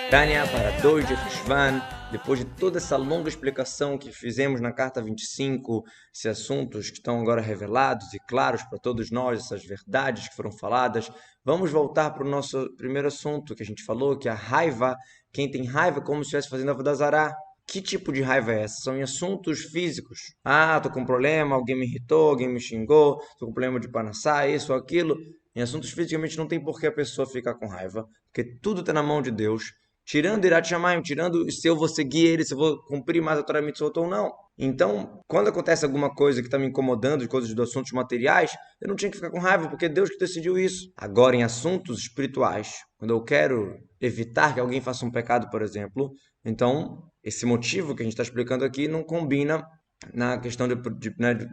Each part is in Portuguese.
Tânia, para 2 de Rishvan, depois de toda essa longa explicação que fizemos na carta 25, esses assuntos que estão agora revelados e claros para todos nós, essas verdades que foram faladas, vamos voltar para o nosso primeiro assunto que a gente falou, que é a raiva. Quem tem raiva é como se estivesse fazendo avodah zará. Que tipo de raiva é essa? São em assuntos físicos. Ah, tô com um problema, alguém me irritou, alguém me xingou, tô com problema de panaçá, isso ou aquilo. Em assuntos fisicamente não tem por que a pessoa ficar com raiva, porque tudo está na mão de Deus. Tirando Irat Shamayim, tirando se eu vou seguir ele, se eu vou cumprir mais a Torá Mitzvot ou não. Então, quando acontece alguma coisa que está me incomodando, de coisas de assuntos materiais, eu não tinha que ficar com raiva, porque é Deus que decidiu isso. Agora, em assuntos espirituais, quando eu quero evitar que alguém faça um pecado, por exemplo, então, esse motivo que a gente está explicando aqui não combina na questão de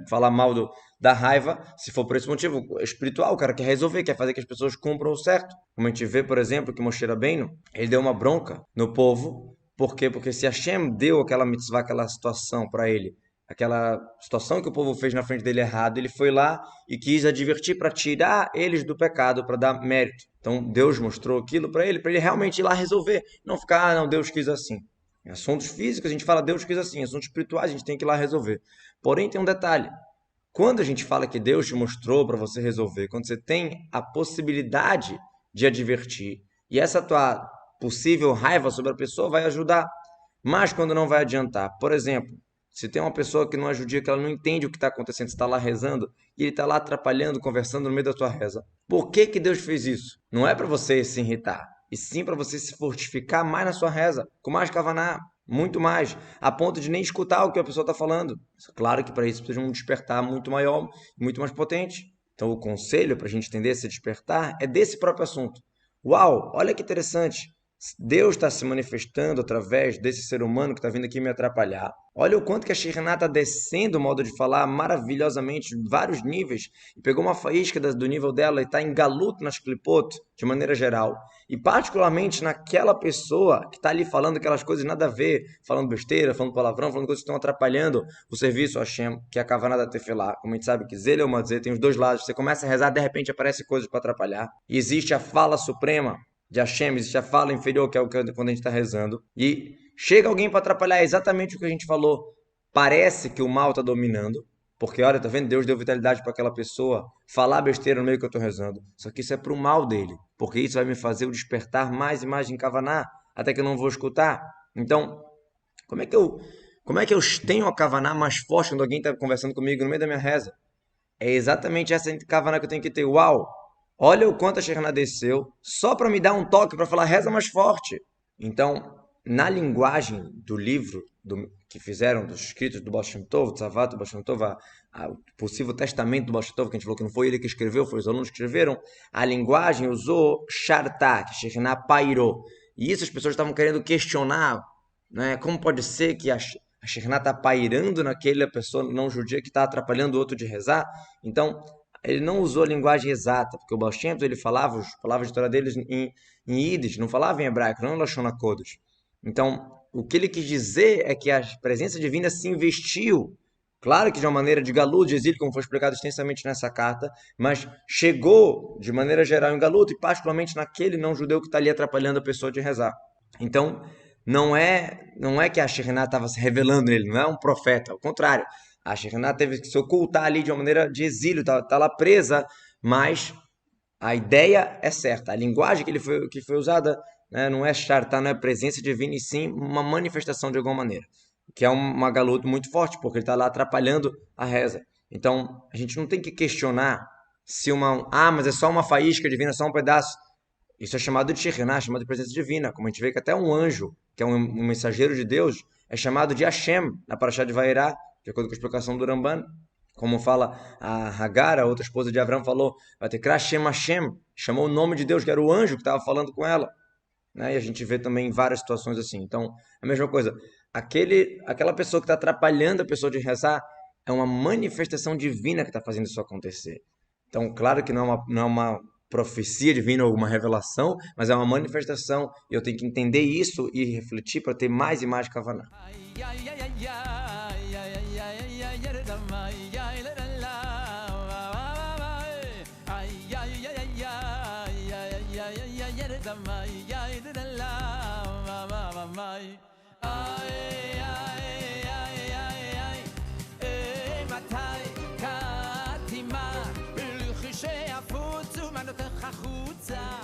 falar mal da raiva, se for por esse motivo espiritual, o cara quer resolver, quer fazer que as pessoas cumpram o certo. Como a gente vê, por exemplo, que Moshe Rabbeinu, ele deu uma bronca no povo. Por quê? Porque se Hashem deu aquela mitzvah, aquela situação para ele, aquela situação que o povo fez na frente dele errado, ele foi lá e quis advertir para tirar eles do pecado, para dar mérito. Então Deus mostrou aquilo para ele realmente ir lá resolver. Não ficar, ah, não, Deus quis assim. Em assuntos físicos a gente fala Deus quis assim, em assuntos espirituais a gente tem que ir lá resolver. Porém tem um detalhe, quando a gente fala que Deus te mostrou para você resolver, quando você tem a possibilidade de advertir, e essa tua possível raiva sobre a pessoa vai ajudar, mas quando não vai adiantar, por exemplo, se tem uma pessoa que não é judia, que ela não entende o que está acontecendo, você está lá rezando, e ele está lá atrapalhando, conversando no meio da tua reza. Por que que Deus fez isso? Não é para você se irritar, e sim para você se fortificar mais na sua reza, com mais kavaná, muito mais, a ponto de nem escutar o que a pessoa está falando. Claro que para isso precisa de um despertar muito maior, muito mais potente. Então o conselho para a gente entender esse despertar é desse próprio assunto. Uau, olha que interessante. Deus está se manifestando através desse ser humano que está vindo aqui me atrapalhar. Olha o quanto que a Shekhinah está descendo o modo de falar maravilhosamente, em vários níveis, e pegou uma faísca do nível dela e está em galuto nas clipot, de maneira geral. E particularmente naquela pessoa que está ali falando aquelas coisas nada a ver, falando besteira, falando palavrão, falando coisas que estão atrapalhando o serviço a Hashem, que é a Kavanah da Tefilá. Como a gente sabe que Zel é uma Zel, tem os dois lados. Você começa a rezar, de repente aparecem coisas para atrapalhar. E existe a fala suprema de Hashem, existe a fala inferior, que é o que quando a gente está rezando, e chega alguém para atrapalhar, é exatamente o que a gente falou. Parece que o mal está dominando, porque olha, tá vendo? Deus deu vitalidade para aquela pessoa falar besteira no meio que eu estou rezando. Só que isso é para o mal dele, porque isso vai me fazer eu despertar mais e mais em Kavaná, até que eu não vou escutar. Então, como é que eu tenho a Kavaná mais forte quando alguém está conversando comigo no meio da minha reza? É exatamente essa Kavaná que eu tenho que ter. Uau! Olha o quanto a Shekhinah desceu, só para me dar um toque, para falar reza mais forte. Então, na linguagem do livro que fizeram, dos escritos do Baal Shem Tov, do Tzavat do Baal Shem Tov, o possível testamento do Baal Shem Tov, que a gente falou que não foi ele que escreveu, foi os alunos que escreveram, a linguagem usou Shartá, que a Shekhinah pairou. E isso as pessoas estavam querendo questionar, né? Como pode ser que a Shekhinah está pairando naquela pessoa não judia que está atrapalhando o outro de rezar? Então, ele não usou a linguagem exata, porque o Baal Shem Tov, ele falava as palavras de Torá deles em Yiddish, não falava em hebraico, não em Lashon HaKodesh. Então, o que ele quis dizer é que a presença divina se investiu, claro que de uma maneira de galuto, de exílio, como foi explicado extensamente nessa carta, mas chegou de maneira geral em galuto, e particularmente naquele não-judeu que está ali atrapalhando a pessoa de rezar. Então, não é que a Shekhinah estava se revelando nele, não é um profeta, ao contrário. A Shekhinah teve que se ocultar ali de uma maneira de exílio, tá lá presa, mas a ideia é certa. A linguagem que foi usada, né, não é chartar, não é presença divina, e sim uma manifestação de alguma maneira. Que é uma galuto muito forte, porque ele está lá atrapalhando a reza. Então, a gente não tem que questionar se mas é só uma faísca divina, só um pedaço. Isso é chamado de Shekhinah, chamado de presença divina. Como a gente vê que até um anjo, que é um mensageiro de Deus, é chamado de Hashem, na Parashá de Vairá, de acordo com a explicação do Ramban. Como fala a Hagar, a outra esposa de Abraão, falou, vai ter Hashem Hashem, chamou o nome de Deus, que era o anjo que estava falando com ela. Né? E a gente vê também várias situações assim. Então, a mesma coisa. Aquela pessoa que está atrapalhando a pessoa de rezar é uma manifestação divina que está fazendo isso acontecer. Então, claro que não é uma profecia divina ou uma revelação, mas é uma manifestação, e eu tenho que entender isso e refletir para ter mais e mais Kavaná. זמאי יאי דלה ממאי איי איי איי איי מתי קטימה בלחישי הפוצו מנותך החוצה